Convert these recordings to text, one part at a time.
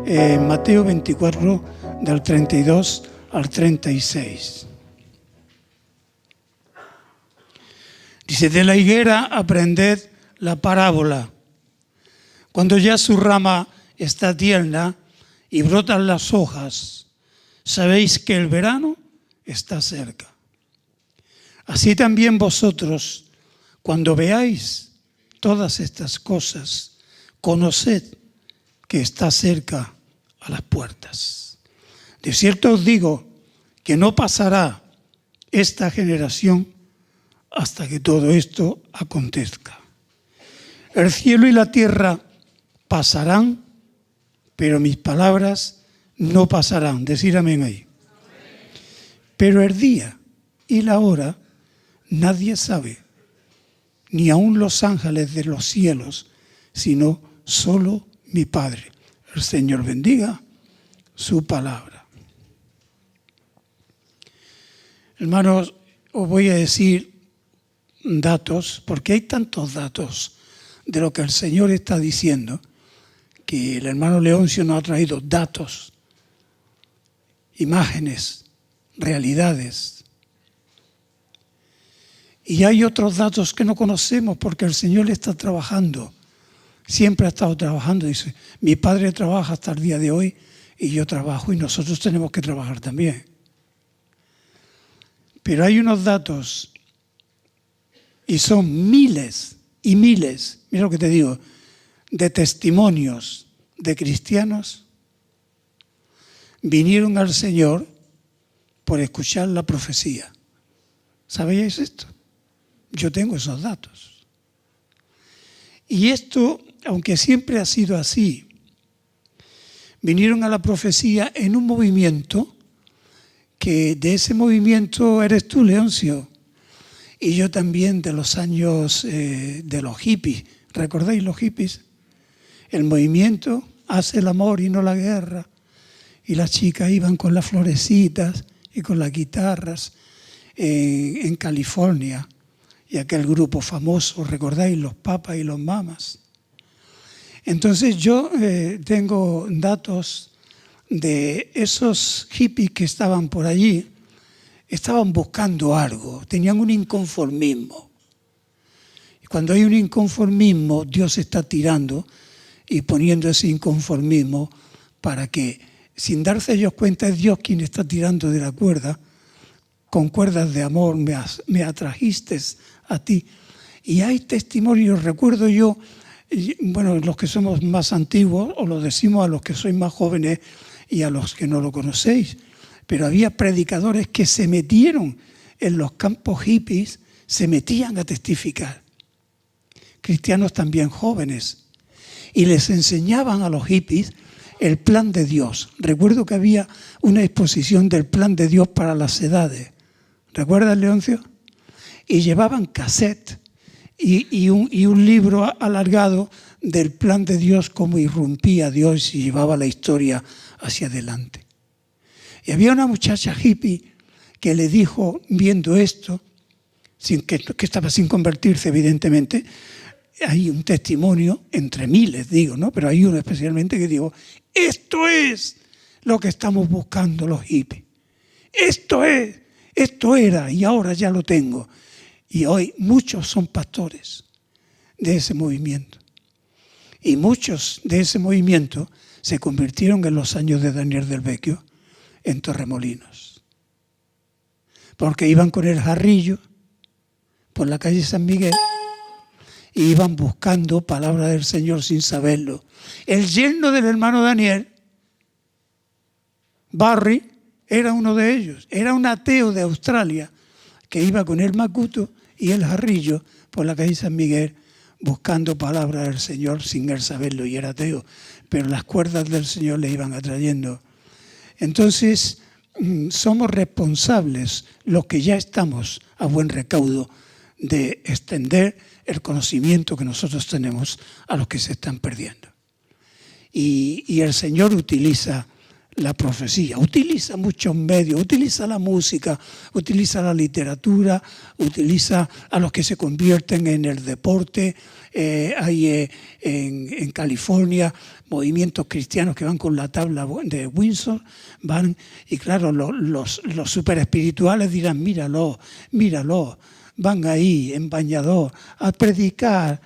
Mateo 24, del 32 al 36. Dice: de la higuera aprended la parábola. Cuando ya su rama está tierna y brotan las hojas, sabéis que el verano está cerca. Así también vosotros, cuando veáis todas estas cosas, conoced que está cerca a las puertas. De cierto os digo que no pasará esta generación hasta que todo esto acontezca. El cielo y la tierra pasarán, pero mis palabras no pasarán. Decir amén ahí. Pero el día y la hora nadie sabe, ni aun los ángeles de los cielos, sino solo mi Padre. El Señor bendiga su palabra. Hermanos, os voy a decir datos, porque hay tantos datos de lo que el Señor está diciendo, que el hermano Leoncio nos ha traído datos, imágenes, realidades. Y hay otros datos que no conocemos porque el Señor está trabajando. Siempre ha estado trabajando. Dice, mi Padre trabaja hasta el día de hoy y yo trabajo y nosotros tenemos que trabajar también. Pero hay unos datos y son miles y miles, mira lo que te digo, de testimonios de cristianos vinieron al Señor por escuchar la profecía. ¿Sabíais esto? Yo tengo esos datos. Y esto, aunque siempre ha sido así, vinieron a la profecía en un movimiento que de ese movimiento eres tú, Leoncio, y yo también de los años de los hippies. ¿Recordáis los hippies? El movimiento hace el amor y no la guerra. Y las chicas iban con las florecitas y con las guitarras en California. Y aquel grupo famoso, ¿recordáis? Los papas y los mamas. Entonces yo tengo datos de esos hippies que estaban por allí. Estaban buscando algo, tenían un inconformismo. Y cuando hay un inconformismo, Dios está tirando y poniendo ese inconformismo para que, sin darse ellos cuenta, es Dios quien está tirando de la cuerda. Con cuerdas de amor me atrajiste a ti. Y hay testimonios, recuerdo yo, bueno, los que somos más antiguos, os lo decimos a los que sois más jóvenes y a los que no lo conocéis, pero había predicadores que se metieron en los campos hippies, se metían a testificar. Cristianos también jóvenes. Y les enseñaban a los hippies el plan de Dios. Recuerdo que había una exposición del plan de Dios para las edades. ¿Recuerdas, Leoncio? Y llevaban cassette y un libro alargado del plan de Dios, cómo irrumpía Dios y llevaba la historia hacia adelante. Y había una muchacha hippie que le dijo, viendo esto, que estaba sin convertirse evidentemente, hay un testimonio, entre miles digo, ¿no? Pero hay uno especialmente que dijo, esto es lo que estamos buscando los hippies. Esto era y ahora ya lo tengo. Y hoy muchos son pastores de ese movimiento. Y muchos de ese movimiento se convirtieron en los años de Daniel del Vecchio en Torremolinos. Porque iban con el jarrillo por la calle San Miguel y iban buscando palabra del Señor sin saberlo. El yerno del hermano Daniel, Barry, era uno de ellos. Era un ateo de Australia que iba con el macuto y el jarrillo por la calle San Miguel buscando palabra del Señor sin él saberlo, y era ateo. Pero las cuerdas del Señor le iban atrayendo. Entonces, somos responsables, los que ya estamos a buen recaudo, de extender el conocimiento que nosotros tenemos a los que se están perdiendo. Y el Señor utiliza la profecía. Utiliza muchos medios, utiliza la música, utiliza la literatura, utiliza a los que se convierten en el deporte. Hay en California movimientos cristianos que van con la tabla de Windsor, van, y claro, los super espirituales dirán, míralo, van ahí en bañador a predicar.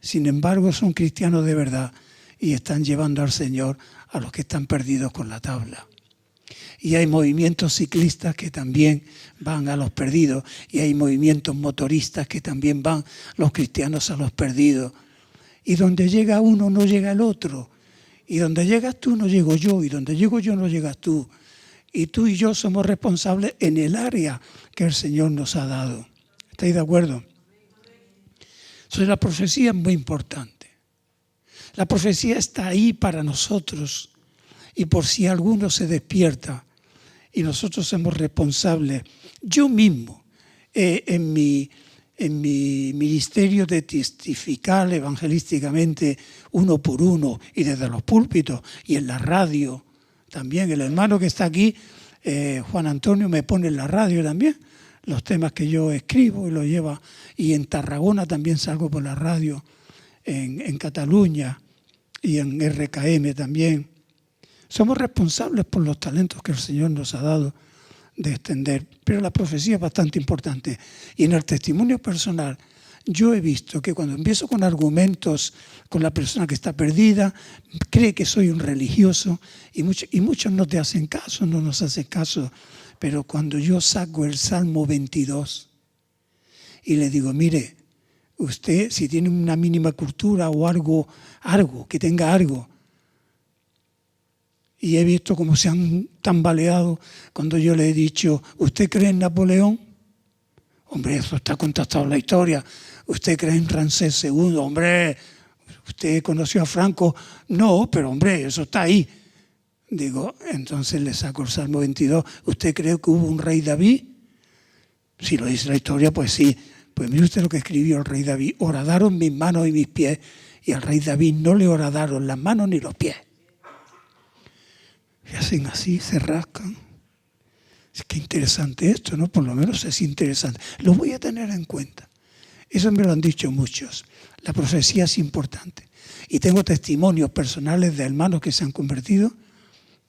Sin embargo, son cristianos de verdad y están llevando al Señor a los que están perdidos con la tabla. Y hay movimientos ciclistas que también van a los perdidos, y hay movimientos motoristas que también van los cristianos a los perdidos. Y donde llega uno no llega el otro, y donde llegas tú no llego yo, y donde llego yo no llegas tú. Y tú y yo somos responsables en el área que el Señor nos ha dado. ¿Estáis de acuerdo? Entonces la profecía es muy importante. La profecía está ahí para nosotros, y por si alguno se despierta y nosotros somos responsables. Yo mismo, en mi ministerio de testificar evangelísticamente uno por uno y desde los púlpitos y en la radio también, el hermano que está aquí, Juan Antonio, me pone en la radio también los temas que yo escribo y los lleva, y en Tarragona también salgo por la radio, en Cataluña y en RKM también. Somos responsables por los talentos que el Señor nos ha dado de extender, pero la profecía es bastante importante. Y en el testimonio personal, yo he visto que cuando empiezo con argumentos con la persona que está perdida, cree que soy un religioso, y muchos no te hacen caso, no nos hacen caso. Pero cuando yo saco el Salmo 22 y le digo, mire, usted si tiene una mínima cultura o algo, que tenga algo, y he visto cómo se han tambaleado cuando yo le he dicho, ¿usted cree en Napoleón? Hombre, eso está contestado en la historia. ¿Usted cree en Ramsés II? Hombre, ¿usted conoció a Franco? No, pero hombre, eso está ahí. Digo, entonces le saco el Salmo 22. ¿Usted cree que hubo un rey David? Si lo dice la historia, pues sí. Pues mire usted lo que escribió el rey David. Horadaron mis manos y mis pies. Y al rey David no le horadaron las manos ni los pies. Y hacen así, se rascan. Es que interesante esto, ¿no? Por lo menos es interesante. Lo voy a tener en cuenta. Eso me lo han dicho muchos. La profecía es importante. Y tengo testimonios personales de hermanos que se han convertido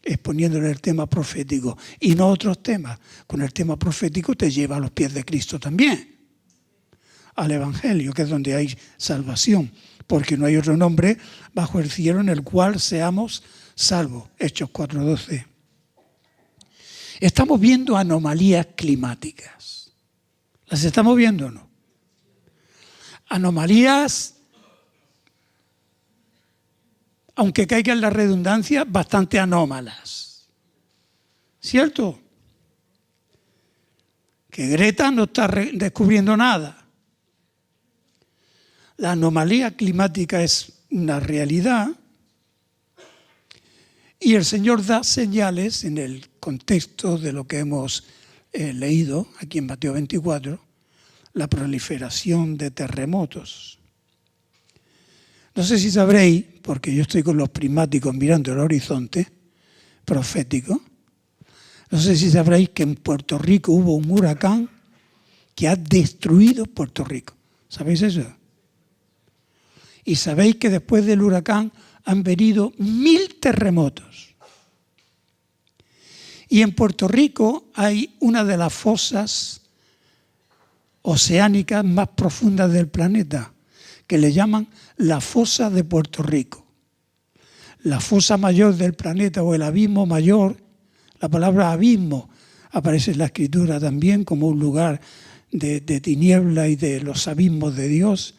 exponiéndole el tema profético y no otros temas. Con el tema profético te lleva a los pies de Cristo también, al Evangelio, que es donde hay salvación, porque no hay otro nombre bajo el cielo en el cual seamos salvos. Hechos 4:12. Estamos viendo anomalías climáticas. ¿Las estamos viendo o no? Anomalías, aunque caiga en la redundancia, bastante anómalas. ¿Cierto? Que Greta no está descubriendo nada. La anomalía climática es una realidad y el Señor da señales en el contexto de lo que hemos leído aquí en Mateo 24, la proliferación de terremotos. No sé si sabréis, porque yo estoy con los prismáticos mirando el horizonte profético, no sé si sabréis que en Puerto Rico hubo un huracán que ha destruido Puerto Rico. ¿Sabéis eso? Y sabéis que después del huracán han venido 1000 terremotos. Y en Puerto Rico hay una de las fosas oceánicas más profundas del planeta, que le llaman la fosa de Puerto Rico. La fosa mayor del planeta o el abismo mayor, la palabra abismo aparece en la Escritura también como un lugar de tiniebla y de los abismos de Dios.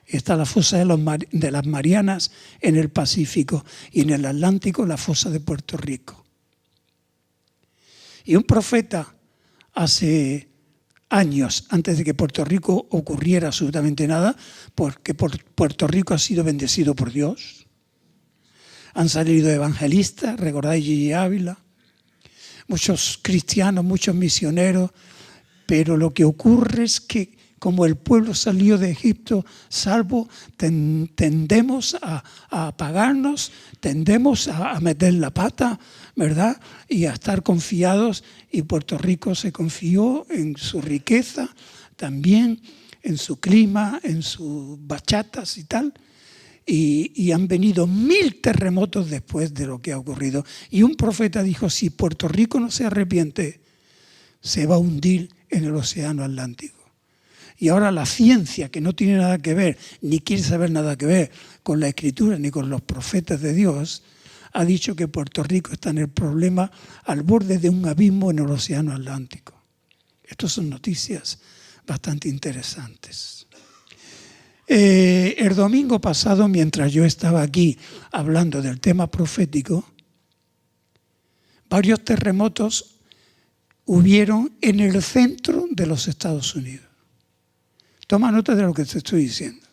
Está la fosa de las Marianas en el Pacífico y en el Atlántico la fosa de Puerto Rico. Y un profeta hace años, antes de que Puerto Rico ocurriera absolutamente nada, porque Puerto Rico ha sido bendecido por Dios. Han salido evangelistas, recordáis Gigi Ávila, muchos cristianos, muchos misioneros, pero lo que ocurre es que como el pueblo salió de Egipto salvo, tendemos a apagarnos, tendemos a meter la pata, ¿verdad? Y a estar confiados. Y Puerto Rico se confió en su riqueza, también en su clima, en sus bachatas y tal. Y han venido 1000 terremotos después de lo que ha ocurrido. Y un profeta dijo, si Puerto Rico no se arrepiente, se va a hundir en el océano Atlántico. Y ahora la ciencia, que no tiene nada que ver, ni quiere saber nada que ver con la Escritura ni con los profetas de Dios, ha dicho que Puerto Rico está en el problema al borde de un abismo en el océano Atlántico. Estas son noticias bastante interesantes. El domingo pasado, mientras yo estaba aquí hablando del tema profético, varios terremotos hubieron en el centro de los Estados Unidos. Toma nota de lo que te estoy diciendo.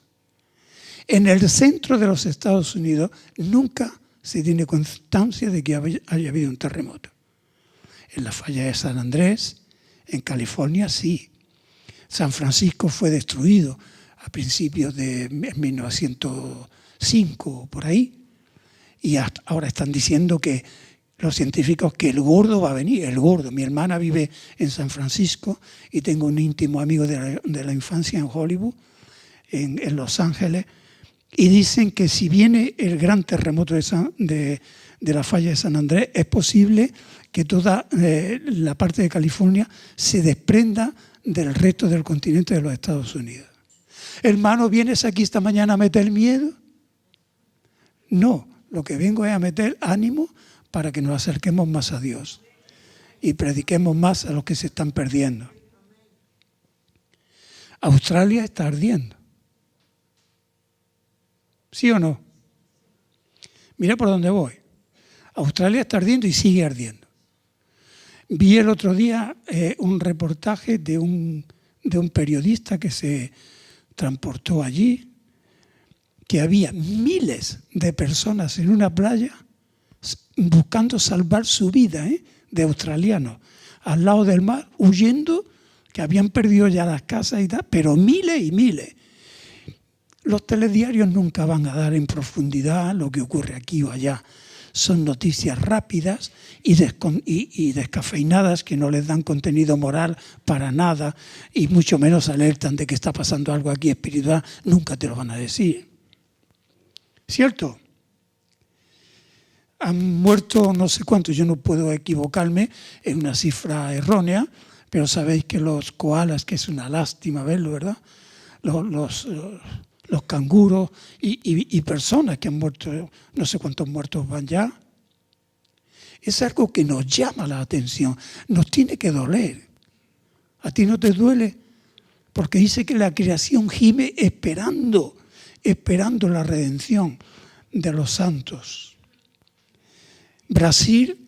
En el centro de los Estados Unidos nunca se tiene constancia de que haya habido un terremoto. En la falla de San Andrés, en California, sí. San Francisco fue destruido a principios de 1905, por ahí. Y ahora están diciendo que los científicos que el gordo va a venir, el gordo. Mi hermana vive en San Francisco y tengo un íntimo amigo de la infancia en Hollywood, en Los Ángeles, y dicen que si viene el gran terremoto de la falla de San Andrés, es posible que toda la parte de California se desprenda del resto del continente de los Estados Unidos. Hermano, ¿vienes aquí esta mañana a meter miedo? No, lo que vengo es a meter ánimo para que nos acerquemos más a Dios y prediquemos más a los que se están perdiendo. Australia está ardiendo. ¿Sí o no? Mira por dónde voy. Australia está ardiendo y sigue ardiendo. Vi el otro día un reportaje de un periodista que se transportó allí, que había miles de personas en una playa buscando salvar su vida, de australianos, al lado del mar, huyendo, que habían perdido ya las casas y tal, pero miles y miles. Los telediarios nunca van a dar en profundidad lo que ocurre aquí o allá. Son noticias rápidas y descafeinadas que no les dan contenido moral para nada y mucho menos alertan de que está pasando algo aquí espiritual. Nunca te lo van a decir. ¿Cierto? Han muerto no sé cuántos, yo no puedo equivocarme en una cifra errónea, pero sabéis que los koalas, que es una lástima verlo, ¿verdad? Los canguros y personas que han muerto, no sé cuántos muertos van ya. Es algo que nos llama la atención, nos tiene que doler. ¿A ti no te duele? Porque dice que la creación gime esperando la redención de los santos. Brasil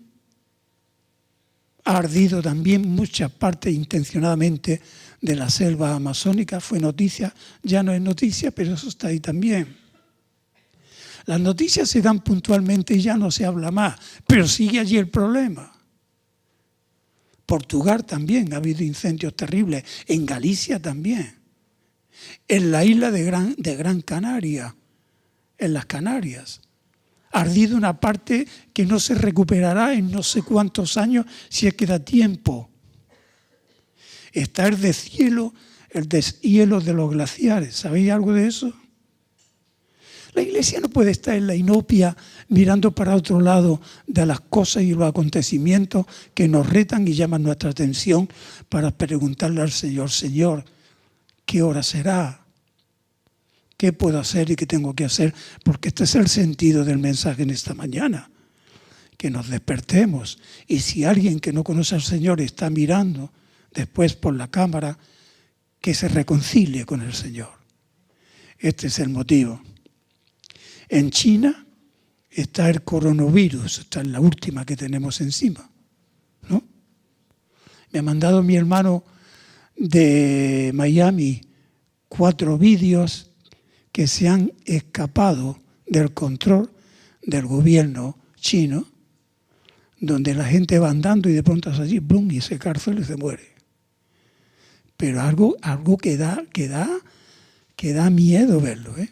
ha ardido también muchas partes intencionadamente de la selva amazónica, fue noticia, ya no es noticia, pero eso está ahí también. Las noticias se dan puntualmente y ya no se habla más, pero sigue allí el problema. Portugal también ha habido incendios terribles, en Galicia también, en la isla de Gran Canaria, en las Canarias. Ha ardido una parte que no se recuperará en no sé cuántos años si es que da tiempo. Está el deshielo de los glaciares. ¿Sabéis algo de eso? La Iglesia no puede estar en la inopia mirando para otro lado de las cosas y los acontecimientos que nos retan y llaman nuestra atención para preguntarle al Señor, Señor, ¿qué hora será? ¿Qué puedo hacer y qué tengo que hacer? Porque este es el sentido del mensaje en esta mañana. Que nos despertemos. Y si alguien que no conoce al Señor está mirando después por la cámara, que se reconcilie con el Señor. Este es el motivo. En China está el coronavirus, esta es la última que tenemos encima, ¿no? Me ha mandado mi hermano de Miami 4 vídeos que se han escapado del control del gobierno chino, donde la gente va andando y de pronto es allí, ¡blum!, y se cárcel y se muere. pero algo que da miedo verlo, ¿eh?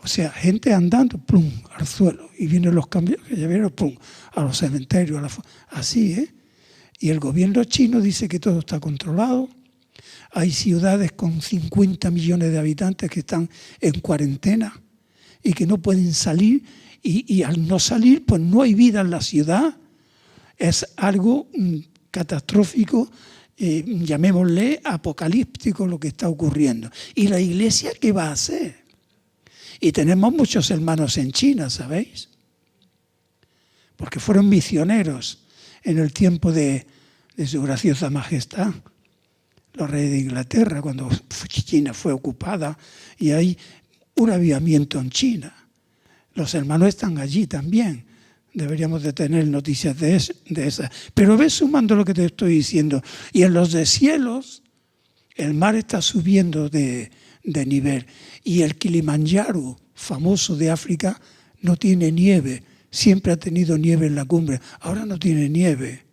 O sea, gente andando, plum, al suelo, y vienen los camioneros, plum, a los cementerios, así, ¿eh? Y el gobierno chino dice que todo está controlado. Hay ciudades con 50 millones de habitantes que están en cuarentena y que no pueden salir, y al no salir, pues no hay vida en la ciudad. Es algo catastrófico, llamémosle apocalíptico lo que está ocurriendo. ¿Y la Iglesia qué va a hacer? Y tenemos muchos hermanos en China, ¿sabéis? Porque fueron misioneros en el tiempo de su graciosa majestad, los reyes de Inglaterra, cuando China fue ocupada, y hay un avivamiento en China. Los hermanos están allí también. Deberíamos de tener noticias de esas. Pero ves sumando lo que te estoy diciendo. Y en los deshielos, el mar está subiendo de nivel. Y el Kilimanjaro, famoso de África, no tiene nieve. Siempre ha tenido nieve en la cumbre. Ahora no tiene nieve.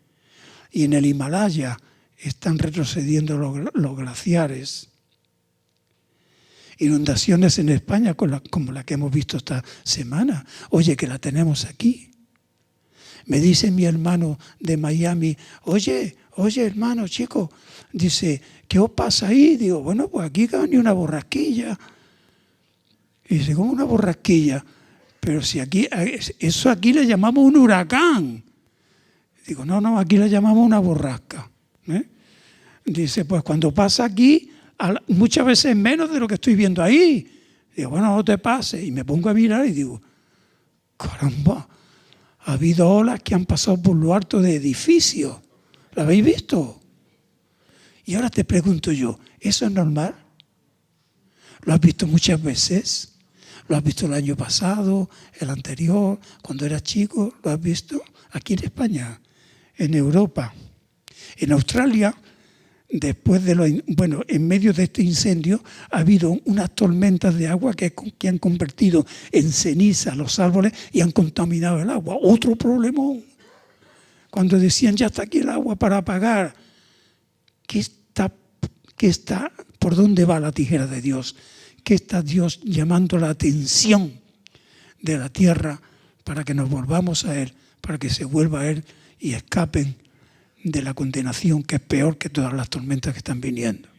Y en el Himalaya están retrocediendo los glaciares. Inundaciones en España como la que hemos visto esta semana. Oye, que la tenemos aquí. Me dice mi hermano de Miami, oye, hermano, chico, dice, ¿qué os pasa ahí? Digo, bueno, pues aquí que ha venido una borrasquilla. Y dice, ¿cómo una borrasquilla? Pero si aquí, eso aquí le llamamos un huracán. Digo, no, aquí le llamamos una borrasca. ¿Eh? Dice, pues cuando pasa aquí, muchas veces menos de lo que estoy viendo ahí. Digo, bueno, no te pases. Y me pongo a mirar y digo, caramba, ha habido olas que han pasado por lo alto de edificios. ¿Lo habéis visto? Y ahora te pregunto yo, ¿eso es normal? ¿Lo has visto muchas veces? ¿Lo has visto el año pasado, el anterior, cuando eras chico? ¿Lo has visto? Aquí en España, en Europa. En Australia, en medio de este incendio ha habido unas tormentas de agua que han convertido en ceniza los árboles y han contaminado el agua. Otro problemón. Cuando decían, ya está aquí el agua para apagar. ¿Por dónde va la tijera de Dios? ¿Qué está Dios llamando la atención de la tierra para que nos volvamos a Él, para que se vuelva a Él y escapen de la condenación, que es peor que todas las tormentas que están viniendo?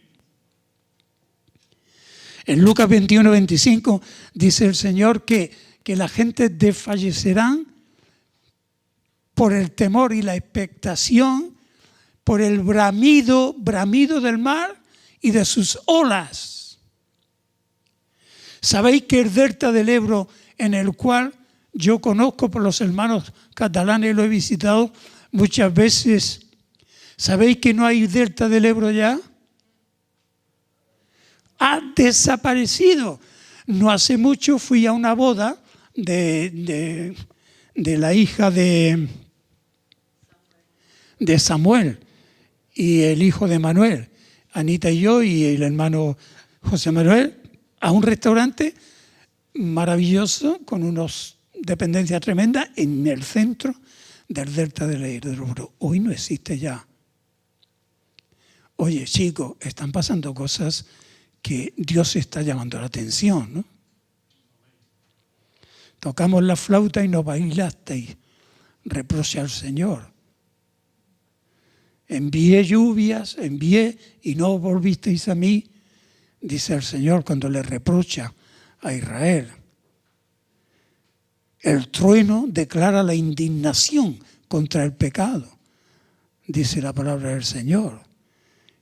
En Lucas 21, 25 dice el Señor que la gente desfallecerán por el temor y la expectación, por el bramido del mar y de sus olas. ¿Sabéis que el delta del Ebro, en el cual yo conozco por los hermanos catalanes, lo he visitado muchas veces? ¿Sabéis que no hay delta del Ebro ya? Ha desaparecido. No hace mucho fui a una boda de la hija de Samuel y el hijo de Manuel, Anita y yo y el hermano José Manuel, a un restaurante maravilloso con unas dependencias tremendas en el centro del delta del Ebro. Hoy no existe ya. Oye, chicos, están pasando cosas que Dios está llamando la atención, ¿no? Tocamos la flauta y no bailasteis, reproche al Señor. Envié lluvias, y no volvisteis a mí, dice el Señor cuando le reprocha a Israel. El trueno declara la indignación contra el pecado, dice la palabra del Señor.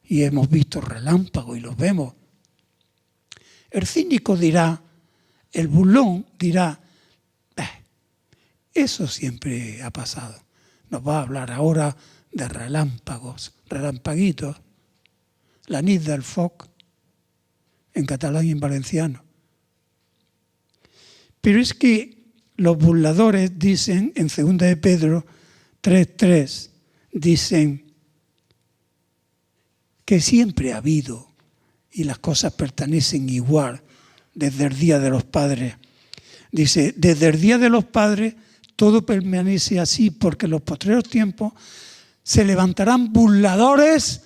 Y hemos visto relámpagos y los vemos. El cínico dirá, el burlón dirá, eso siempre ha pasado. Nos va a hablar ahora de relámpagos, relampaguitos, la nit del foc, en catalán y en valenciano. Pero es que los burladores dicen, en 2 de Pedro 3:3, dicen que siempre ha habido y las cosas pertenecen igual desde el día de los padres. Dice, desde el día de los padres todo permanece así, porque en los postreros tiempos se levantarán burladores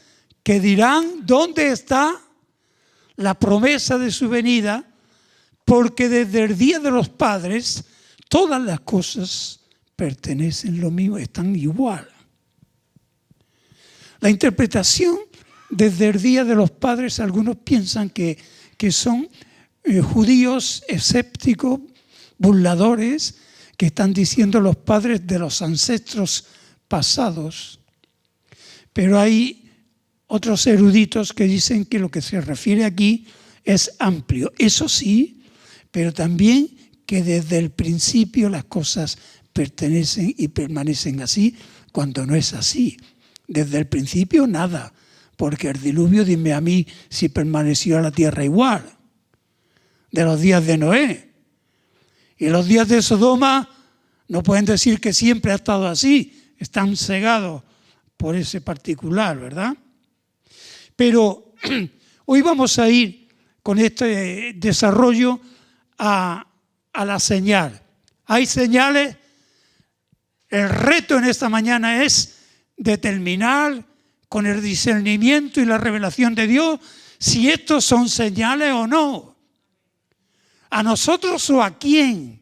que dirán: ¿dónde está la promesa de su venida? Porque desde el día de los padres todas las cosas pertenecen lo mismo, están igual. La interpretación desde el día de los padres, algunos piensan que son judíos escépticos, burladores, que están diciendo los padres de los ancestros pasados. Pero hay otros eruditos que dicen que lo que se refiere aquí es amplio. Eso sí, pero también que desde el principio las cosas pertenecen y permanecen así, cuando no es así. Desde el principio nada, porque el diluvio, dime a mí si permaneció la tierra igual, de los días de Noé. Y los días de Sodoma no pueden decir que siempre ha estado así, están cegados por ese particular, ¿verdad? Pero hoy vamos a ir con este desarrollo a la señal. Hay señales. El reto en esta mañana es determinar con el discernimiento y la revelación de Dios si estos son señales o no. ¿A nosotros o a quién?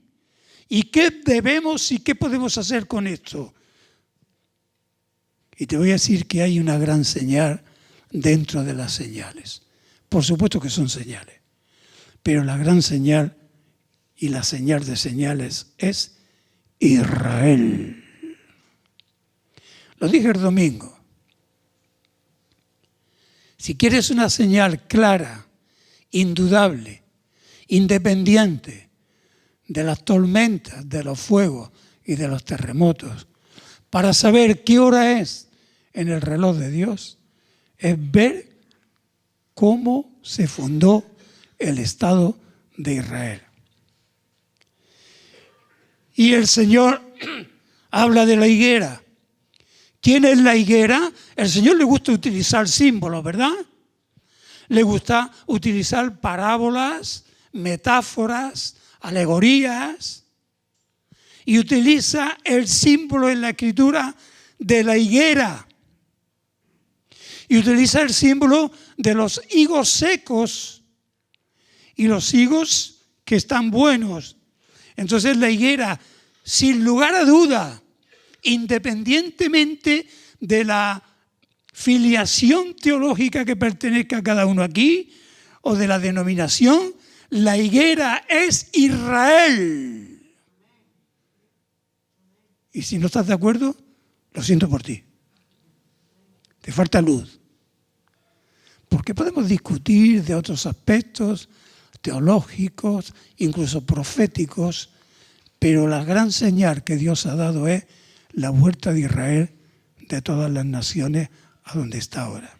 ¿Y qué debemos y qué podemos hacer con esto? Y te voy a decir que hay una gran señal dentro de las señales. Por supuesto que son señales, pero la gran señal y la señal de señales es Israel. Lo dije el domingo. Si quieres una señal clara, indudable, independiente de las tormentas, de los fuegos y de los terremotos, para saber qué hora es en el reloj de Dios, es ver cómo se fundó el Estado de Israel. Y el Señor habla de la higuera. ¿Quién es la higuera? El Señor le gusta utilizar símbolos, ¿verdad? Le gusta utilizar parábolas, metáforas, alegorías. Y utiliza el símbolo en la Escritura de la higuera. Y utiliza el símbolo de los higos secos y los higos que están buenos. Entonces la higuera, sin lugar a duda, independientemente de la filiación teológica que pertenezca a cada uno aquí o de la denominación, la higuera es Israel. Y si no estás de acuerdo, lo siento por ti. Te falta luz. Porque podemos discutir de otros aspectos teológicos, incluso proféticos, pero la gran señal que Dios ha dado es la vuelta de Israel de todas las naciones a donde está ahora.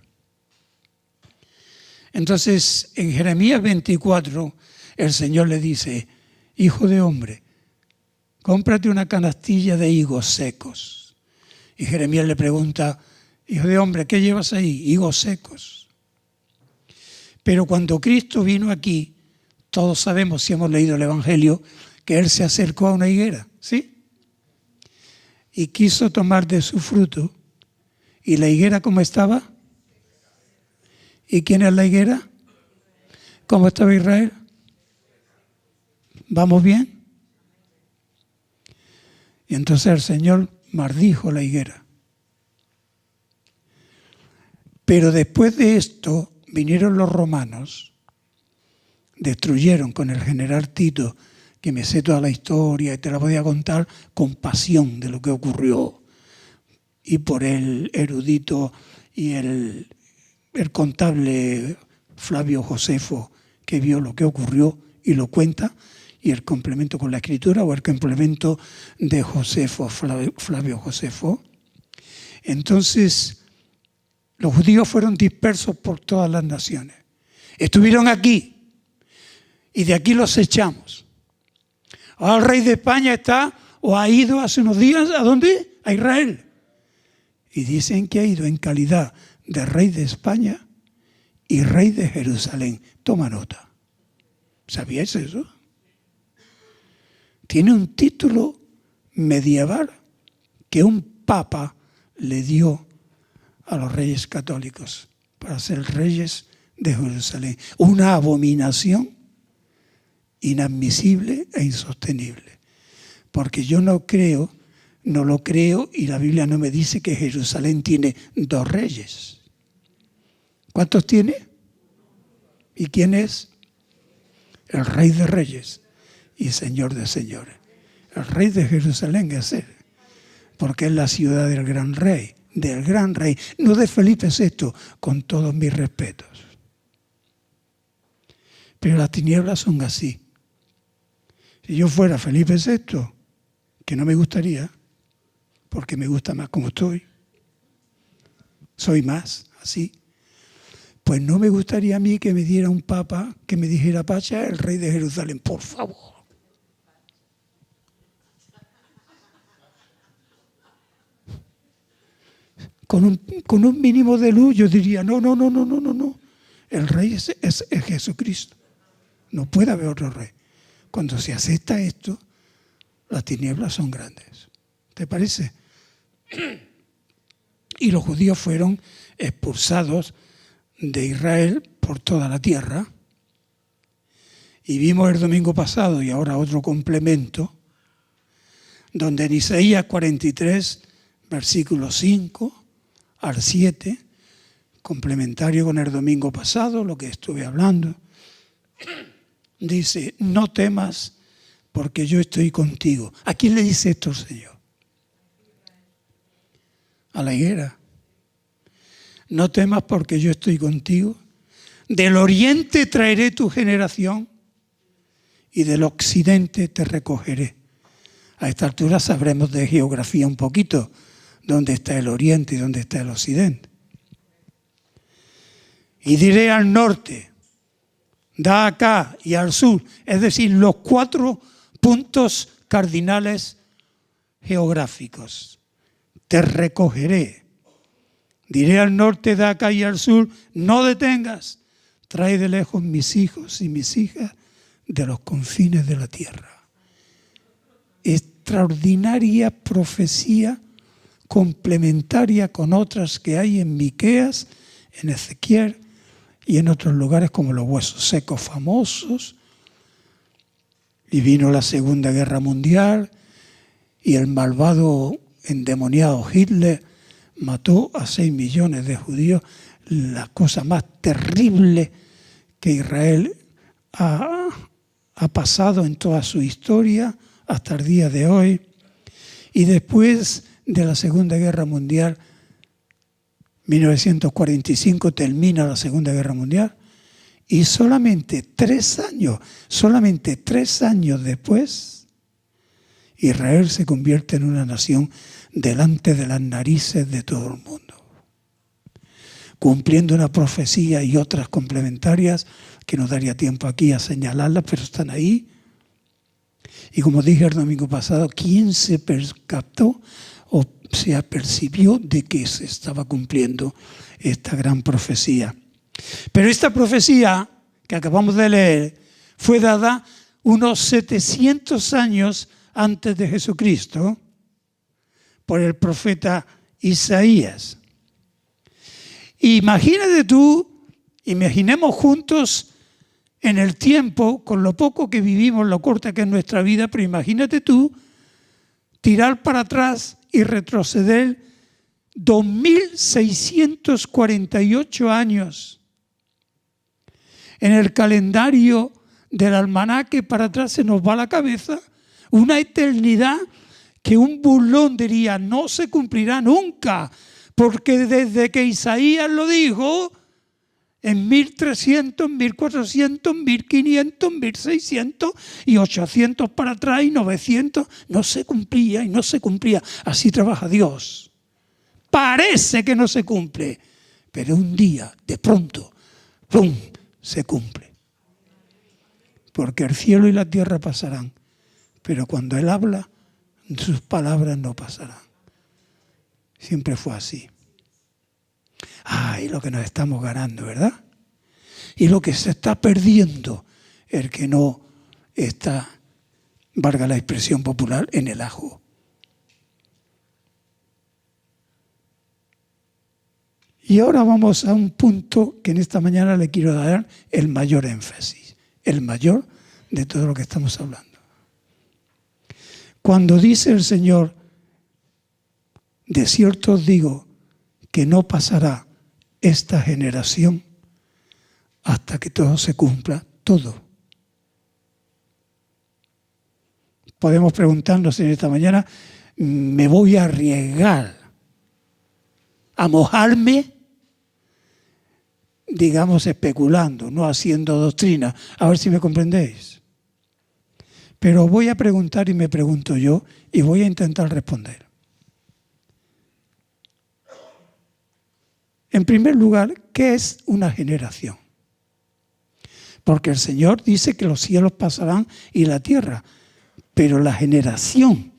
Entonces, en Jeremías 24, el Señor le dice: hijo de hombre, cómprate una canastilla de higos secos. Y Jeremías le pregunta: hijo de hombre, ¿qué llevas ahí? Higos secos. Pero cuando Cristo vino aquí, todos sabemos, si hemos leído el Evangelio, que Él se acercó a una higuera, ¿sí? Y quiso tomar de su fruto. ¿Y la higuera cómo estaba? ¿Y quién es la higuera? ¿Cómo estaba Israel? ¿Vamos bien? Y entonces el Señor maldijo la higuera. Pero después de esto vinieron los romanos, destruyeron con el general Tito, que me sé toda la historia y te la voy a contar con pasión de lo que ocurrió, y por el erudito y el contable Flavio Josefo, que vio lo que ocurrió y lo cuenta, y el complemento con la Escritura o el complemento de Josefo, Flavio Josefo. Entonces, los judíos fueron dispersos por todas las naciones. Estuvieron aquí y de aquí los echamos. Ahora el rey de España está o ha ido hace unos días, ¿a dónde? A Israel. Y dicen que ha ido en calidad de rey de España y rey de Jerusalén. Toma nota. ¿Sabíais eso? Tiene un título medieval que un papa le dio a los reyes católicos para ser reyes de Jerusalén. Una abominación inadmisible e insostenible. Porque yo no lo creo, y la Biblia no me dice que Jerusalén tiene 2 reyes. ¿Cuántos tiene? ¿Y quién es? El Rey de Reyes y Señor de Señores. El Rey de Jerusalén es Él, porque es la ciudad del gran rey, no de Felipe VI, con todos mis respetos. Pero las tinieblas son así. Si yo fuera Felipe VI, que no me gustaría, porque me gusta más como estoy, soy más así, pues no me gustaría a mí que me diera un papa que me dijera: Pacha, el Rey de Jerusalén, por favor. Con un mínimo de luz yo diría: no. El Rey es Jesucristo. No puede haber otro Rey. Cuando se acepta esto, las tinieblas son grandes. ¿Te parece? Y los judíos fueron expulsados de Israel por toda la tierra. Y vimos el domingo pasado, y ahora otro complemento, donde en Isaías 43, versículos 5 al 7, complementario con el domingo pasado, lo que estuve hablando, dice: no temas, porque yo estoy contigo. ¿A quién le dice esto el Señor? A la higuera. No temas, porque yo estoy contigo. Del oriente traeré tu generación y del occidente te recogeré. A esta altura sabremos de geografía un poquito, dónde está el oriente y dónde está el occidente. Y diré al norte: da acá, y al sur, es decir, los 4 puntos cardinales geográficos. Te recogeré. Diré al norte, da acá, y al sur: no detengas. Trae de lejos mis hijos y mis hijas de los confines de la tierra. Extraordinaria profecía complementaria con otras que hay en Miqueas, en Ezequiel y en otros lugares como los huesos secos famosos. Y vino la Segunda Guerra Mundial y el malvado endemoniado Hitler mató a 6 millones de judíos, la cosa más terrible que Israel ha pasado en toda su historia hasta el día de hoy. Y después de la Segunda Guerra Mundial, 1945 termina la Segunda Guerra Mundial, y solamente 3 años después, Israel se convierte en una nación delante de las narices de todo el mundo, cumpliendo una profecía y otras complementarias que no daría tiempo aquí a señalarlas, pero están ahí. Y como dije el domingo pasado, ¿quién se percató o se apercibió de que se estaba cumpliendo esta gran profecía? Pero esta profecía que acabamos de leer fue dada unos 700 años antes de Jesucristo por el profeta Isaías. Imagínate tú, imaginemos juntos en el tiempo, con lo poco que vivimos, lo corta que es nuestra vida, pero imagínate tú tirar para atrás y retroceder 2648 años en el calendario del almanaque. Para atrás se nos va la cabeza, una eternidad que un burlón diría: no se cumplirá nunca, porque desde que Isaías lo dijo, en 1300, 1400, 1500, 1600 y 800 para atrás y 900, no se cumplía y no se cumplía. Así trabaja Dios. Parece que no se cumple, pero un día, de pronto, ¡pum!, se cumple. Porque el cielo y la tierra pasarán, pero cuando Él habla, sus palabras no pasarán. Siempre fue así. Y lo que nos estamos ganando, ¿verdad? Y lo que se está perdiendo, el que no está, valga la expresión popular, en el ajo. Y ahora vamos a un punto que en esta mañana le quiero dar el mayor énfasis, el mayor de todo lo que estamos hablando. Cuando dice el Señor, de cierto os digo que no pasará esta generación hasta que todo se cumpla, todo. Podemos preguntarnos en esta mañana, ¿me voy a arriesgar a mojarme? Digamos, especulando, no haciendo doctrina. A ver si me comprendéis. Pero voy a preguntar y me pregunto yo y voy a intentar responder. En primer lugar, ¿qué es una generación? Porque el Señor dice que los cielos pasarán y la tierra, pero la generación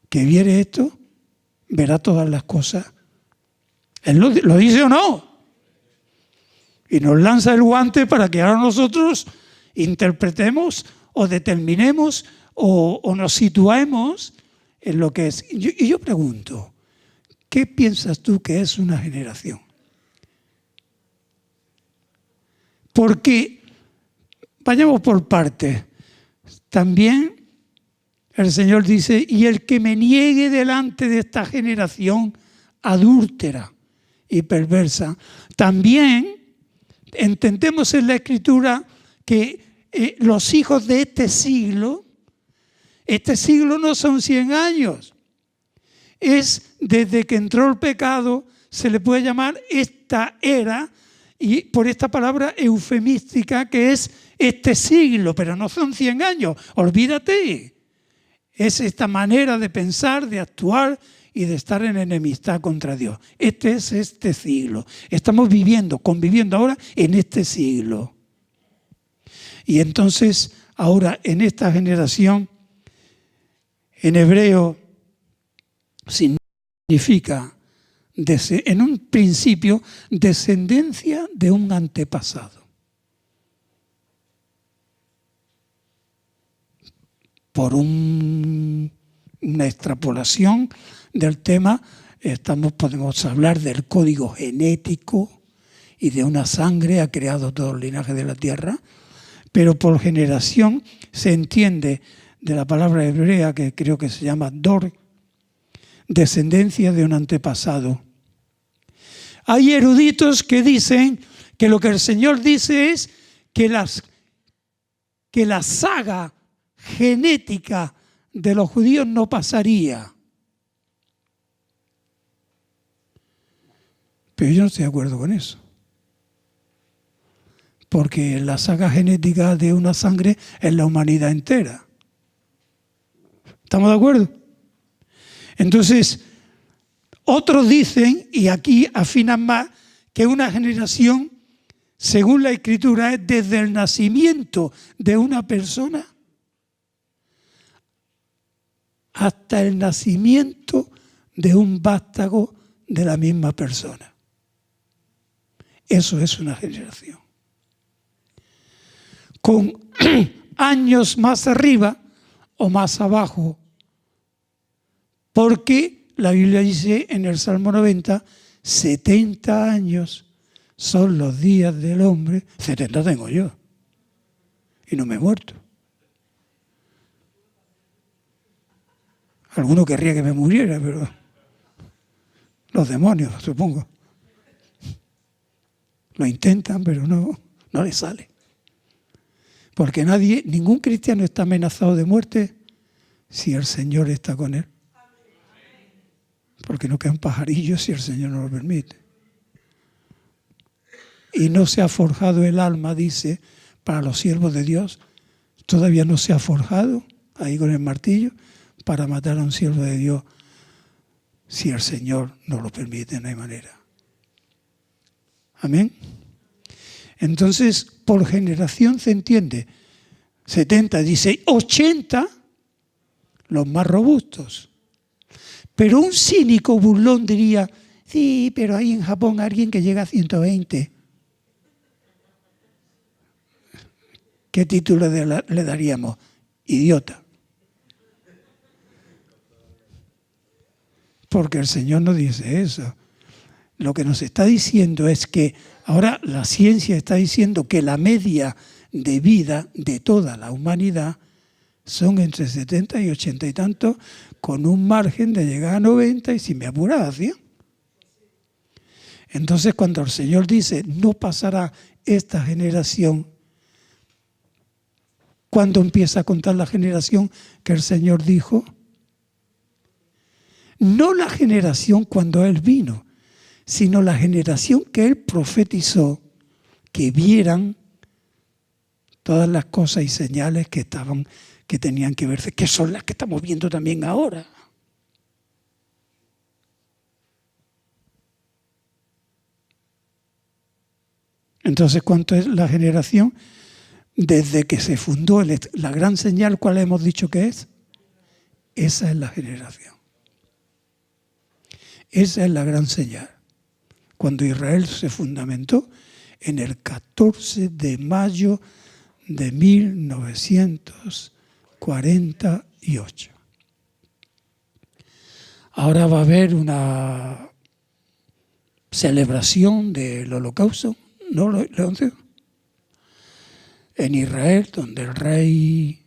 que viere esto verá todas las cosas. ¿Él lo dice o no? Y nos lanza el guante para que ahora nosotros interpretemos o determinemos o nos situemos en lo que es. Y yo pregunto, ¿qué piensas tú que es una generación? Porque, vayamos por partes, también el Señor dice, y el que me niegue delante de esta generación adúltera y perversa, también entendemos en la Escritura que los hijos de este siglo no son 100 años. Es desde que entró el pecado, se le puede llamar esta era, y por esta palabra eufemística que es este siglo, pero no son 100 años, olvídate. Es esta manera de pensar, de actuar y de estar en enemistad contra Dios. Este es este siglo. Estamos conviviendo ahora en este siglo. Y entonces, ahora en esta generación, en hebreo significa, en un principio, descendencia de un antepasado. Por una extrapolación del tema, podemos hablar del código genético y de una sangre ha creado todo el linaje de la tierra, pero por generación se entiende de la palabra hebrea que creo que se llama dor, descendencia de un antepasado. Hay eruditos que dicen que lo que el Señor dice es que la saga genética de los judíos no pasaría. Pero yo no estoy de acuerdo con eso. Porque la saga genética de una sangre es la humanidad entera. ¿Estamos de acuerdo? Entonces, otros dicen, y aquí afinan más, que una generación, según la Escritura, es desde el nacimiento de una persona hasta el nacimiento de un vástago de la misma persona. Eso es una generación. Con años más arriba o más abajo, porque la Biblia dice en el Salmo 90, 70 años son los días del hombre. 70 tengo yo y no me he muerto. Alguno querría que me muriera, pero los demonios, supongo. Lo intentan, pero no les sale. Porque ningún cristiano está amenazado de muerte si el Señor está con él. Porque no quedan pajarillos si el Señor no lo permite. Y no se ha forjado el alma, dice, para los siervos de Dios. Todavía no se ha forjado, ahí con el martillo, para matar a un siervo de Dios. Si el Señor no lo permite, no hay manera. Amén. Entonces, por generación se entiende. 70, dice 80, los más robustos. Pero un cínico burlón diría, sí, pero hay en Japón alguien que llega a 120. ¿Qué título le daríamos? Idiota. Porque el Señor no dice eso. lo que nos está diciendo es que ahora la ciencia está diciendo que la media de vida de toda la humanidad son entre 70 y 80 y tantos, con un margen de llegar a 90 y si me apuras a 100. Entonces cuando el Señor dice no pasará esta generación, ¿cuándo empieza a contar la generación que el Señor dijo? No la generación cuando Él vino, sino la generación que Él profetizó, que vieran todas las cosas y señales que tenían que verse, que son las que estamos viendo también ahora. Entonces, ¿cuánto es la generación? Desde que se fundó la gran señal, ¿cuál hemos dicho que es? Esa es la generación. Esa es la gran señal. Cuando Israel se fundamentó en el 14 de mayo de 1948. Ahora va a haber una celebración del Holocausto, ¿no, Leoncio? En Israel, donde el rey,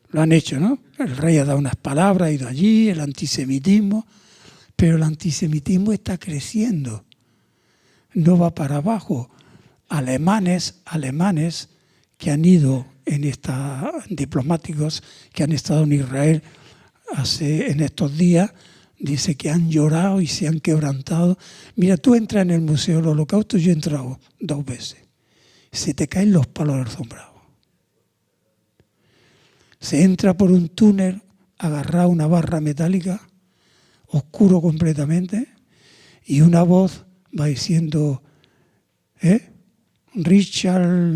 lo han hecho, ¿no? El rey ha dado unas palabras, ha ido allí, el antisemitismo, pero el antisemitismo está creciendo, no va para abajo. Alemanes que han ido diplomáticos que han estado en Israel en estos días, dice que han llorado y se han quebrantado. Mira, tú entras en el Museo del Holocausto, yo he entrado 2 veces. Se te caen los palos del alfombrado. Se entra por un túnel agarrado a una barra metálica, oscuro completamente, y una voz va diciendo, Richard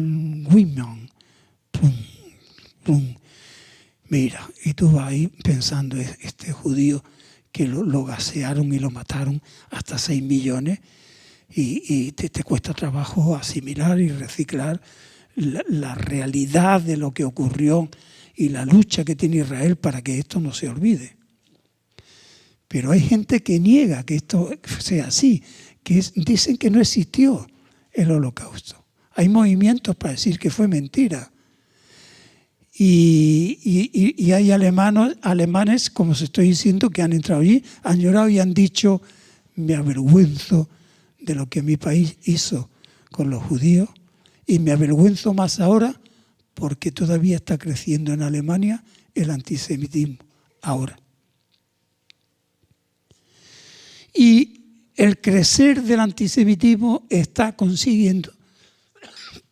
Wiman, pum, pum. Mira, y tú vas ahí pensando, este judío que lo gasearon y lo mataron hasta 6 millones y te cuesta trabajo asimilar y reciclar la realidad de lo que ocurrió y la lucha que tiene Israel para que esto no se olvide. Pero hay gente que niega que esto sea así, dicen que no existió el Holocausto. Hay movimientos para decir que fue mentira. Y hay alemanes, como os estoy diciendo, que han entrado allí, han llorado y han dicho, me avergüenzo de lo que mi país hizo con los judíos y me avergüenzo más ahora porque todavía está creciendo en Alemania el antisemitismo, ahora. Y el crecer del antisemitismo está consiguiendo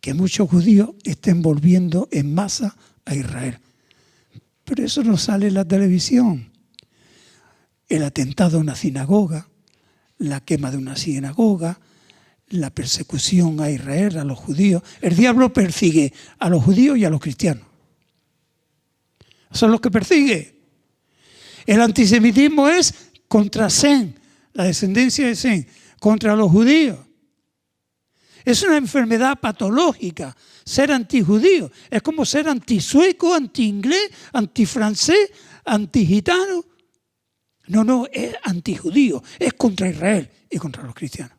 que muchos judíos estén volviendo en masa a Israel. Pero eso no sale en la televisión. El atentado a una sinagoga, la quema de una sinagoga, la persecución a Israel, a los judíos. El diablo persigue a los judíos y a los cristianos. Son los que persigue. El antisemitismo es contra Sem, la descendencia de Sem, contra los judíos. Es una enfermedad patológica ser antijudío. Es como ser antisueco, antiinglés, antifrancés, antigitano. No, es antijudío. Es contra Israel y contra los cristianos.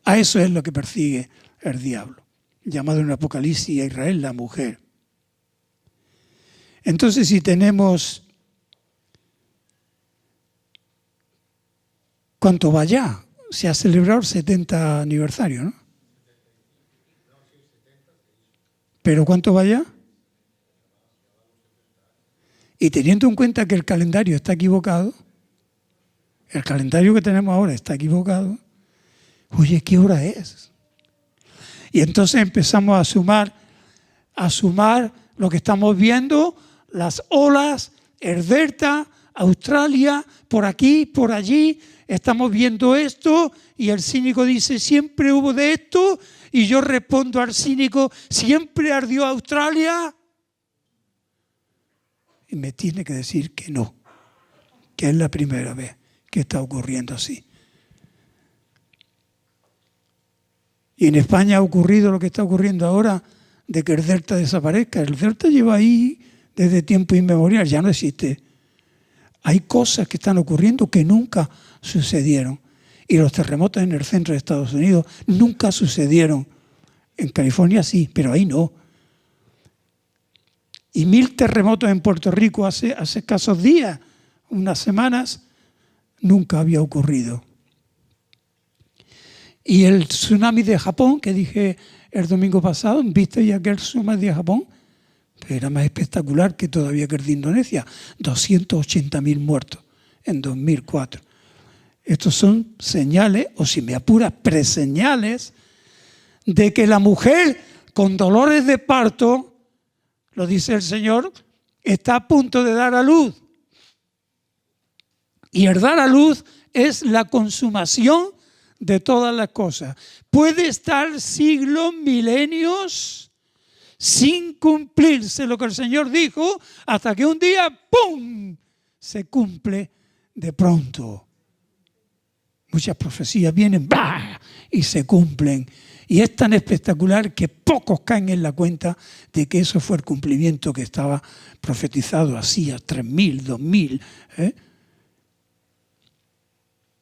A eso es lo que persigue el diablo, llamado en Apocalipsis a Israel la mujer. Entonces, si tenemos... ¿Cuánto va ya? Se ha celebrado el 70 aniversario, ¿no? ¿Pero cuánto va ya? Y teniendo en cuenta que el calendario está equivocado, el calendario que tenemos ahora está equivocado, oye, ¿qué hora es? Y entonces empezamos a sumar lo que estamos viendo, las olas, el delta, Australia, por aquí, por allí, estamos viendo esto y el cínico dice, siempre hubo de esto, y yo respondo al cínico, siempre ardió Australia. Y me tiene que decir que no, que es la primera vez que está ocurriendo así. Y en España ha ocurrido lo que está ocurriendo ahora, de que el delta desaparezca. El delta lleva ahí desde tiempo inmemorial, ya no existe. Hay cosas que están ocurriendo que nunca sucedieron. Y los terremotos en el centro de Estados Unidos nunca sucedieron. En California sí, pero ahí no. Y 1000 terremotos en Puerto Rico hace escasos días, unas semanas, nunca había ocurrido. Y el tsunami de Japón, que dije el domingo pasado, ¿viste ya aquel tsunami de Japón? Era más espectacular que todavía que el de Indonesia. 280.000 muertos en 2004. Estos son señales, o si me apuras, preseñales, de que la mujer con dolores de parto, lo dice el Señor, está a punto de dar a luz. Y el dar a luz es la consumación de todas las cosas. Puede estar siglos, milenios, sin cumplirse lo que el Señor dijo, hasta que un día, ¡pum!, se cumple de pronto. Muchas profecías vienen, ¡bah!, y se cumplen. Y es tan espectacular que pocos caen en la cuenta de que eso fue el cumplimiento que estaba profetizado hacía 3.000, 2.000.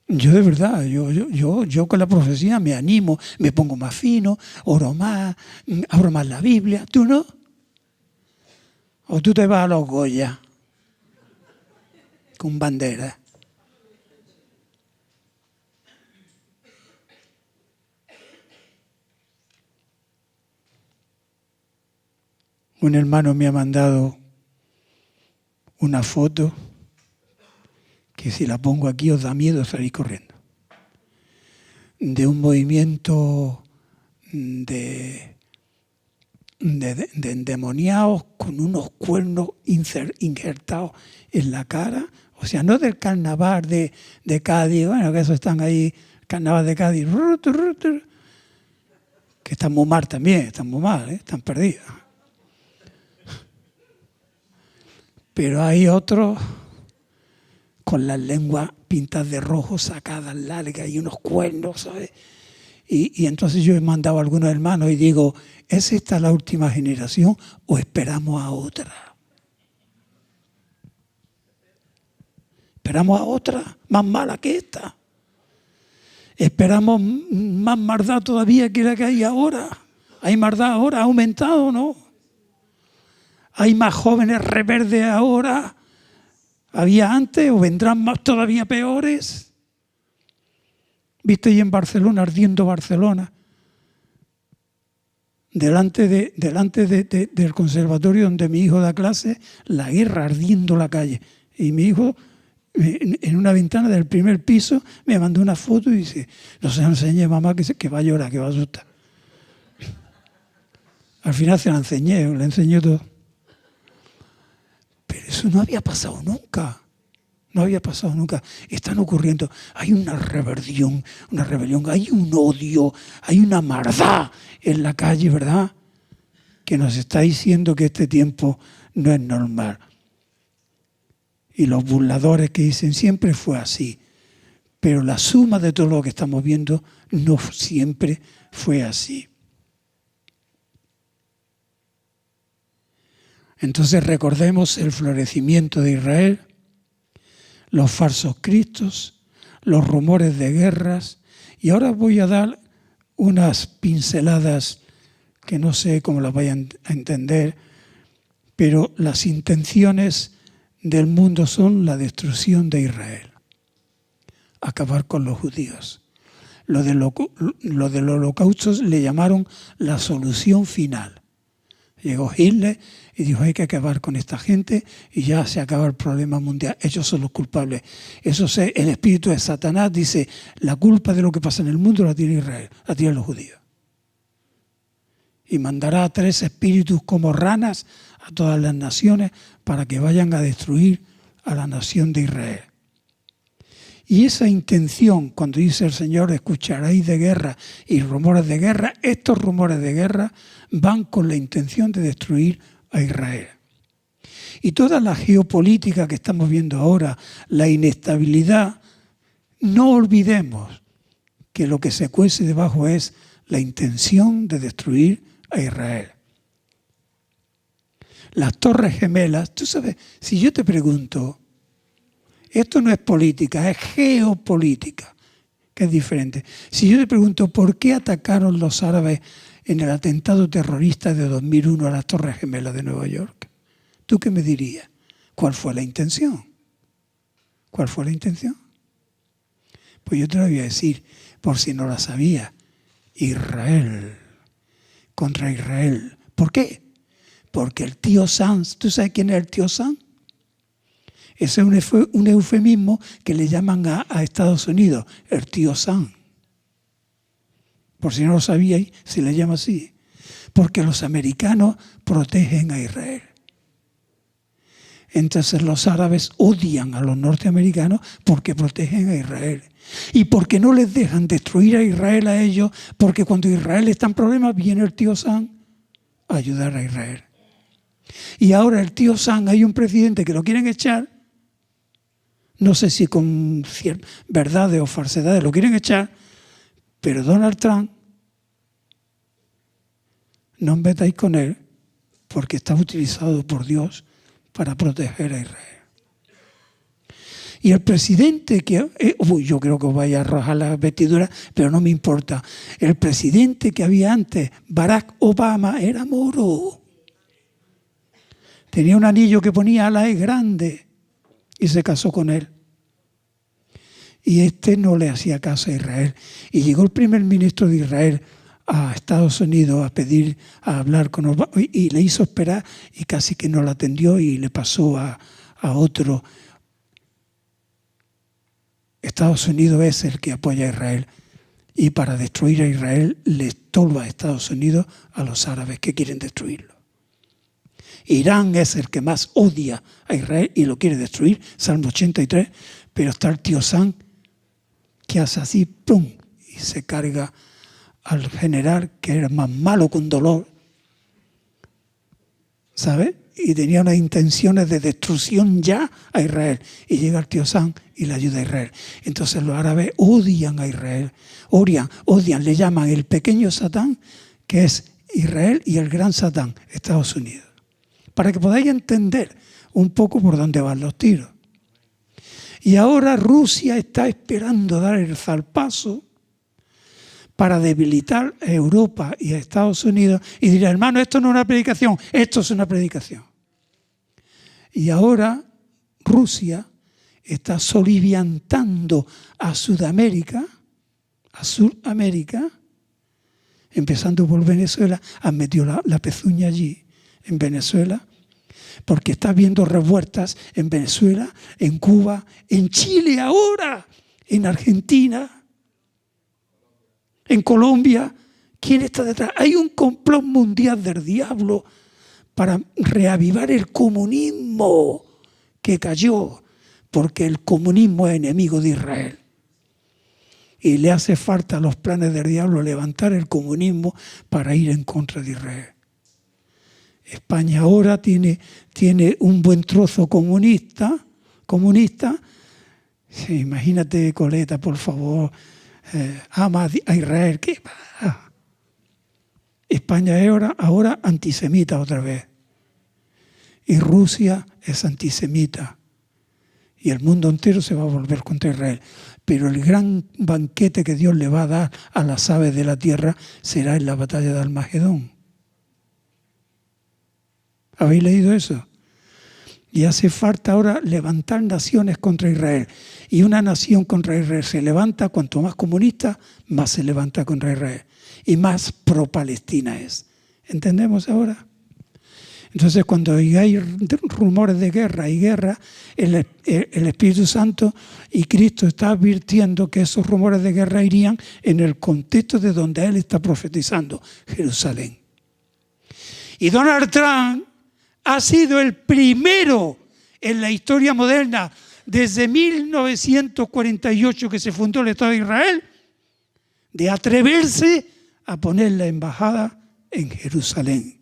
Yo de verdad, yo con la profecía me animo, me pongo más fino, oro más, abro más la Biblia. ¿Tú no? ¿O tú te vas a los Goya con bandera? Un hermano me ha mandado una foto que si la pongo aquí os da miedo salir corriendo, de un movimiento de endemoniados con unos cuernos injertados en la cara. O sea, no del carnaval de Cádiz, bueno, que esos están ahí, carnaval de Cádiz, que están muy mal también, están muy mal, están perdidos. Pero hay otros con las lenguas pintadas de rojo, sacadas largas y unos cuernos, ¿sabes? Y entonces yo he mandado a algunos hermanos y digo, ¿es esta la última generación o esperamos a otra? ¿Esperamos a otra más mala que esta? ¿Esperamos más maldad todavía que la que hay ahora? ¿Hay maldad ahora? ¿Ha aumentado o no? ¿Hay más jóvenes rebeldes ahora? ¿Había antes o vendrán más todavía peores? ¿Viste ahí en Barcelona, ardiendo Barcelona? Delante del conservatorio donde mi hijo da clase, la guerra ardiendo la calle. Y mi hijo, en una ventana del primer piso, me mandó una foto y dice, no se la enseñé, mamá, que va a llorar, que va a asustar. Al final se la enseñé, le enseñé todo. Pero eso no había pasado nunca. No había pasado nunca. Están ocurriendo. Hay una rebelión, hay un odio, hay una maldad en la calle, ¿verdad? Que nos está diciendo que este tiempo no es normal. Y los burladores que dicen siempre fue así. Pero la suma de todo lo que estamos viendo no siempre fue así. Entonces recordemos el florecimiento de Israel, los falsos cristos, los rumores de guerras. Y ahora voy a dar unas pinceladas que no sé cómo las vayan a entender, pero las intenciones del mundo son la destrucción de Israel, acabar con los judíos. Lo del holocausto le llamaron la solución final. Llegó Hitler y dijo, hay que acabar con esta gente y ya se acaba el problema mundial. Ellos son los culpables. El espíritu de Satanás dice, la culpa de lo que pasa en el mundo la tiene Israel, la tienen los judíos. Y mandará a 3 espíritus como ranas a todas las naciones para que vayan a destruir a la nación de Israel. Y esa intención, cuando dice el Señor, escucharéis de guerra y rumores de guerra, estos rumores de guerra van con la intención de destruir a Israel. Y toda la geopolítica que estamos viendo ahora, la inestabilidad, no olvidemos que lo que se cuece debajo es la intención de destruir a Israel. Las Torres Gemelas, tú sabes, si yo te pregunto, Esto no es política, es geopolítica, que es diferente. Si yo te pregunto por qué atacaron los árabes en el atentado terrorista de 2001 a las Torres Gemelas de Nueva York, ¿tú qué me dirías? ¿Cuál fue la intención? ¿Cuál fue la intención? Pues yo te lo voy a decir, por si no la sabía. Israel, contra Israel. ¿Por qué? Porque el tío Sam, ¿tú sabes quién es el tío Sam? Ese es un eufemismo que le llaman a Estados Unidos, el tío Sam. Por si no lo sabíais, se le llama así. Porque los americanos protegen a Israel. Entonces los árabes odian a los norteamericanos porque protegen a Israel. Y porque no les dejan destruir a Israel a ellos, porque cuando Israel está en problemas viene el tío Sam a ayudar a Israel. Y ahora el tío Sam, hay un presidente que lo quieren echar, no sé si con verdades o falsedades lo quieren echar, pero Donald Trump, no os metáis con él porque está utilizado por Dios para proteger a Israel. Y el presidente que... yo creo que os vaya a arrojar las vestiduras, pero no me importa. El presidente que había antes, Barack Obama, era moro. Tenía un anillo que ponía ala es grande y se casó con él. Y este no le hacía caso a Israel. Y llegó el primer ministro de Israel a Estados Unidos a hablar con Obama y le hizo esperar y casi que no la atendió y le pasó a otro. Estados Unidos es el que apoya a Israel y para destruir a Israel le estorba a Estados Unidos a los árabes que quieren destruirlo. Irán es el que más odia a Israel y lo quiere destruir, Salmo 83, pero está el tío Sam que hace así, ¡pum!, y se carga al general que era más malo con dolor, ¿sabes? Y tenía unas intenciones de destrucción ya a Israel. Y llega el tío Sam y le ayuda a Israel. Entonces los árabes odian a Israel, odian, le llaman el pequeño Satán, que es Israel, y el gran Satán, Estados Unidos. Para que podáis entender un poco por dónde van los tiros. Y ahora Rusia está esperando dar el zarpazo para debilitar a Europa y a Estados Unidos y dirá, hermano, esto no es una predicación, esto es una predicación. Y ahora Rusia está soliviantando a Sudamérica, empezando por Venezuela, han metido la pezuña allí, en Venezuela, porque está viendo revueltas en Venezuela, en Cuba, en Chile ahora, en Argentina, en Colombia. ¿Quién está detrás? Hay un complot mundial del diablo para reavivar el comunismo que cayó, porque el comunismo es enemigo de Israel. Y le hace falta a los planes del diablo levantar el comunismo para ir en contra de Israel. España ahora tiene un buen trozo comunista. Sí, imagínate, Coleta, por favor, ama a Israel. ¿Qué va? España es ahora antisemita otra vez. Y Rusia es antisemita. Y el mundo entero se va a volver contra Israel. Pero el gran banquete que Dios le va a dar a las aves de la tierra será en la batalla de Armagedón. ¿Habéis leído eso? Y hace falta ahora levantar naciones contra Israel. Y una nación contra Israel se levanta, cuanto más comunista, más se levanta contra Israel. Y más pro-Palestina es. ¿Entendemos ahora? Entonces, cuando hay rumores de guerra y guerra, el Espíritu Santo y Cristo está advirtiendo que esos rumores de guerra irían en el contexto de donde Él está profetizando, Jerusalén. Y Donald Trump ha sido el primero en la historia moderna, desde 1948 que se fundó el Estado de Israel, de atreverse a poner la embajada en Jerusalén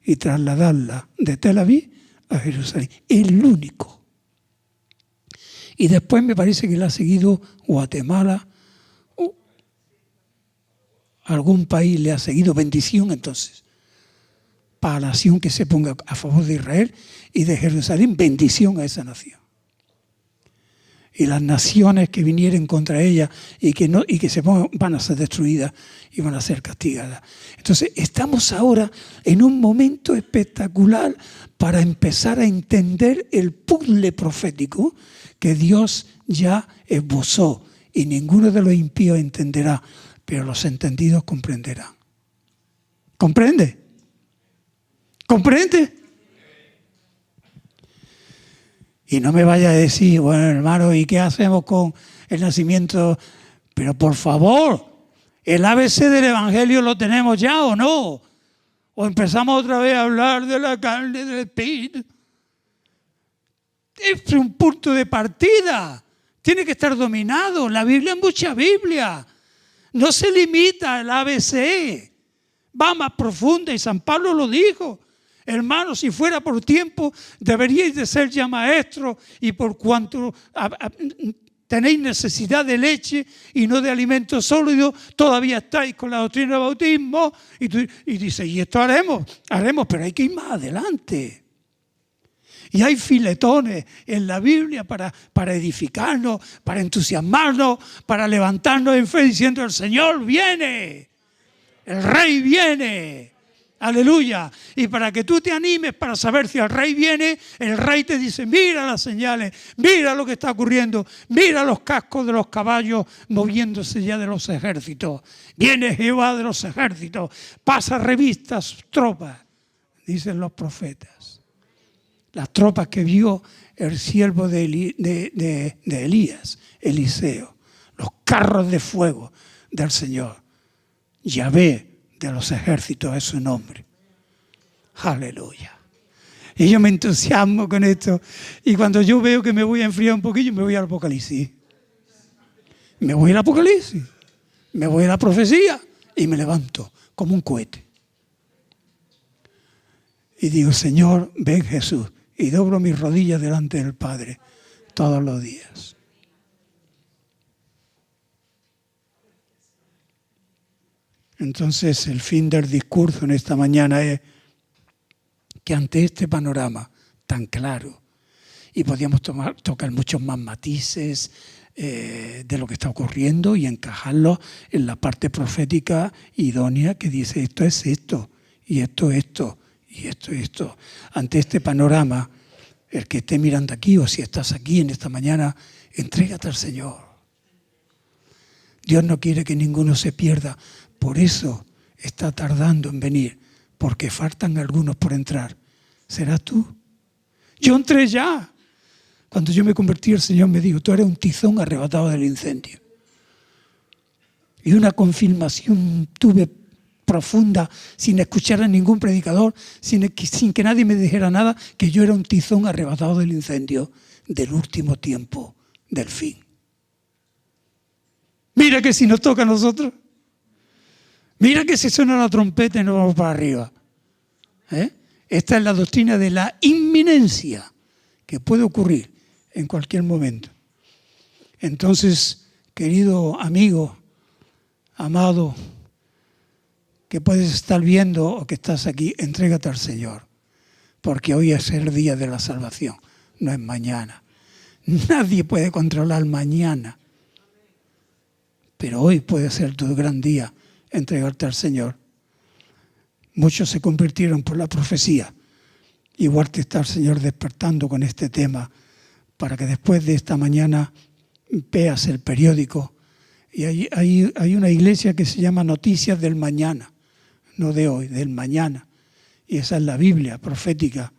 y trasladarla de Tel Aviv a Jerusalén. El único. Y después me parece que le ha seguido Guatemala, algún país le ha seguido. Bendición entonces para la nación que se ponga a favor de Israel y de Jerusalén, bendición a esa nación. y las naciones que vinieren contra ella y que se pongan, van a ser destruidas y van a ser castigadas. Entonces, estamos ahora en un momento espectacular para empezar a entender el puzzle profético que Dios ya esbozó, y ninguno de los impíos entenderá, pero los entendidos comprenderán. ¿Comprende? ¿Comprende? Y no me vaya a decir, bueno, hermano, ¿y qué hacemos con el nacimiento? Pero por favor, ¿el ABC del Evangelio lo tenemos ya o no? ¿O empezamos otra vez a hablar de la carne del espíritu? Es un punto de partida. Tiene que estar dominado. La Biblia es mucha Biblia. No se limita al ABC. Va más profunda y San Pablo lo dijo. Hermanos, si fuera por tiempo, deberíais de ser ya maestros, y por cuanto tenéis necesidad de leche y no de alimento sólido, todavía estáis con la doctrina del bautismo. Y dice, y esto haremos, pero hay que ir más adelante. Y hay filetones en la Biblia para edificarnos, para entusiasmarnos, para levantarnos en fe diciendo, el Señor viene, el Rey viene. Aleluya. Y para que tú te animes para saber si el Rey viene, el Rey te dice, mira las señales, mira lo que está ocurriendo, mira los cascos de los caballos moviéndose ya de los ejércitos. Viene Jehová de los ejércitos, pasa revista a sus tropas, dicen los profetas. Las tropas que vio el siervo de Elías, Eliseo, los carros de fuego del Señor. Yahvé de los ejércitos es su nombre. Aleluya. Y yo me entusiasmo con esto. Y cuando yo veo que me voy a enfriar un poquillo, me voy al Apocalipsis. Me voy al Apocalipsis. Me voy a la profecía y me levanto como un cohete. Y digo, Señor, ven Jesús. Y doblo mis rodillas delante del Padre todos los días. Entonces, el fin del discurso en esta mañana es que ante este panorama tan claro, y podíamos tocar muchos más matices de lo que está ocurriendo y encajarlo en la parte profética idónea que dice esto es esto, y esto, y esto. Ante este panorama, el que esté mirando aquí o si estás aquí en esta mañana, entrégate al Señor. Dios no quiere que ninguno se pierda. Por eso está tardando en venir, porque faltan algunos por entrar. ¿Serás tú? Yo entré ya. Cuando yo me convertí, el Señor me dijo, tú eres un tizón arrebatado del incendio. Y una confirmación tuve profunda, sin escuchar a ningún predicador, sin que nadie me dijera nada, que yo era un tizón arrebatado del incendio del último tiempo, del fin. Mira que si nos toca a nosotros, mira que si suena la trompeta y nos vamos para arriba. Esta es la doctrina de la inminencia que puede ocurrir en cualquier momento. Entonces, querido amigo, amado, que puedes estar viendo o que estás aquí, entrégate al Señor, porque hoy es el día de la salvación, no es mañana. Nadie puede controlar mañana, pero hoy puede ser tu gran día, entregarte al Señor. Muchos se convirtieron por la profecía. Igual te está el Señor despertando con este tema para que después de esta mañana veas el periódico y hay una iglesia que se llama Noticias del Mañana, no de hoy, del mañana. Y esa es la Biblia profética.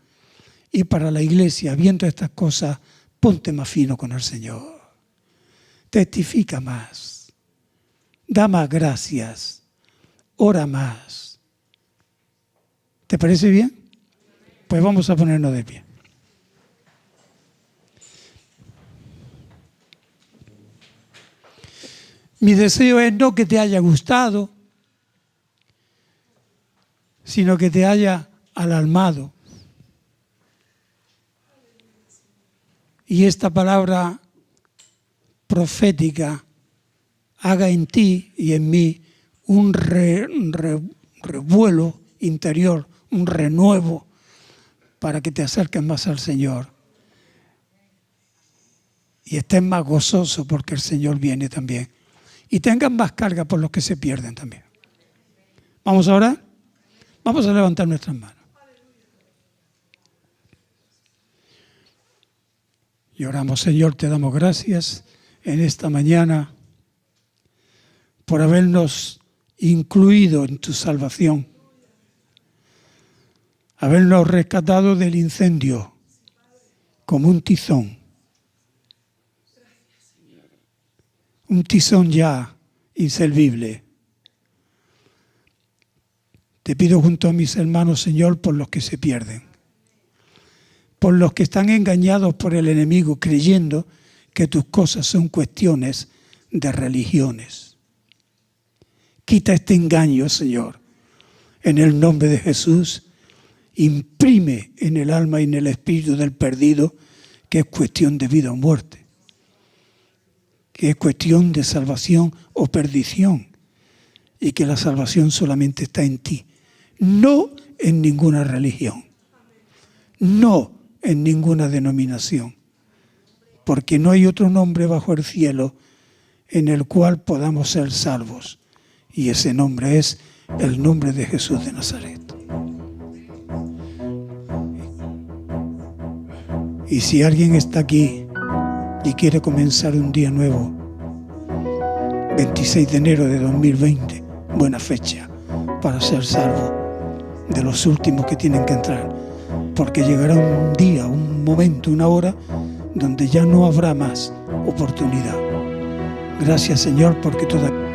Y para la iglesia, viendo estas cosas, ponte más fino con el Señor. Testifica más. Da más gracias. Ora más. ¿Te parece bien? Pues vamos a ponernos de pie. Mi deseo es no que te haya gustado, sino que te haya alarmado. Y esta palabra profética haga en ti y en mí un revuelo interior, un renuevo para que te acerques más al Señor. y estén más gozosos porque el Señor viene también. Y tengan más carga por los que se pierden también. ¿Vamos a orar? Vamos a levantar nuestras manos. Y oramos, Señor, te damos gracias en esta mañana por habernos incluido en tu salvación, habernos rescatado del incendio como un tizón ya inservible. Te pido junto a mis hermanos, Señor, por los que se pierden, por los que están engañados por el enemigo creyendo que tus cosas son cuestiones de religiones. Quita este engaño, Señor, en el nombre de Jesús. Imprime en el alma y en el espíritu del perdido que es cuestión de vida o muerte, que es cuestión de salvación o perdición, y que la salvación solamente está en ti, no en ninguna religión, no en ninguna denominación, porque no hay otro nombre bajo el cielo en el cual podamos ser salvos, y ese nombre es el nombre de Jesús de Nazaret. Y si alguien está aquí y quiere comenzar un día nuevo, 26 de enero de 2020, buena fecha para ser salvo de los últimos que tienen que entrar, porque llegará un día, un momento, una hora donde ya no habrá más oportunidad. Gracias, Señor, porque todavía